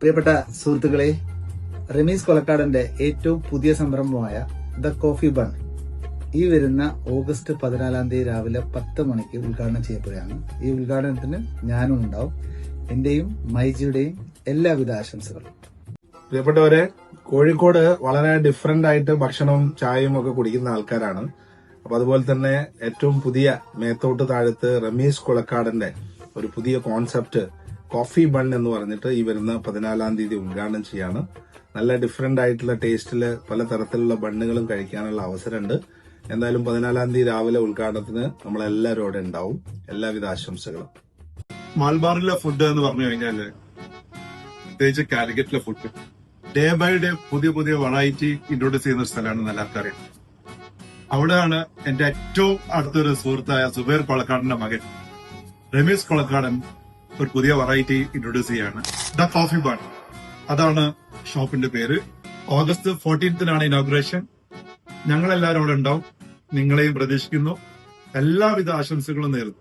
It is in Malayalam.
പ്രിയപ്പെട്ട സുഹൃത്തുക്കളെ, റമീസ് കൊളക്കാടന്റെ ഏറ്റവും പുതിയ സംരംഭമായ ദ കോഫി ബൺ ഈ വരുന്ന ഓഗസ്റ്റ് 14 രാവിലെ 10 മണിക്ക് ഉദ്ഘാടനം ചെയ്യപ്പെടുകയാണ്. ഈ ഉദ്ഘാടനത്തിന് ഞാനും ഉണ്ടാവും. എന്റെയും മൈജിയുടെയും എല്ലാവിധ ആശംസകളും. പ്രിയപ്പെട്ടവരെ, കോഴിക്കോട് വളരെ ഡിഫറന്റ് ആയിട്ട് ഭക്ഷണവും ചായയും ഒക്കെ കുടിക്കുന്ന ആൾക്കാരാണ്. അപ്പൊ അതുപോലെ തന്നെ ഏറ്റവും പുതിയ മേത്തോട്ട് താഴത്ത് റമീസ് കൊളക്കാടന്റെ ഒരു പുതിയ കോൺസെപ്റ്റ് കോഫി ബൺ എന്ന് പറഞ്ഞിട്ട് ഈ വരുന്ന 14 ഉദ്ഘാടനം ചെയ്യാണ്. നല്ല ഡിഫറന്റ് ആയിട്ടുള്ള ടേസ്റ്റില് പല തരത്തിലുള്ള ബണ്ണുകളും കഴിക്കാനുള്ള അവസരമുണ്ട്. എന്തായാലും 14 രാവിലെ ഉദ്ഘാടനത്തിന് നമ്മളെല്ലാവരും അവിടെ ഉണ്ടാവും. എല്ലാവിധ ആശംസകളും. മലബാറിലെ ഫുഡ് എന്ന് പറഞ്ഞു കഴിഞ്ഞാല്, പ്രത്യേകിച്ച് കാലിക്കറ്റിലെ ഫുഡ് ഡേ ബൈ ഡേ പുതിയ പുതിയ വെറൈറ്റി ഇൻട്രോഡ്യൂസ് ചെയ്യുന്ന സ്ഥലമാണ് നെല്ലാക്കരയും. അവിടെയാണ് എന്റെ ഏറ്റവും അടുത്തൊരു സുഹൃത്തായ സുബൈർ കൊളക്കാടന്റെ മകൻ റമീസ് കൊളക്കാടൻ ഒരു പുതിയ വെറൈറ്റി ഇൻട്രോഡ്യൂസ് ചെയ്യാണ്. ദ കോഫി ബൺ, അതാണ് ഷോപ്പിന്റെ പേര്. August 14 inauguration. ഞങ്ങളെല്ലാവരും അവിടെ ഉണ്ടാവും. നിങ്ങളെയും പ്രതീക്ഷിക്കുന്നു. എല്ലാവിധ ആശംസകളും നേരുന്നു.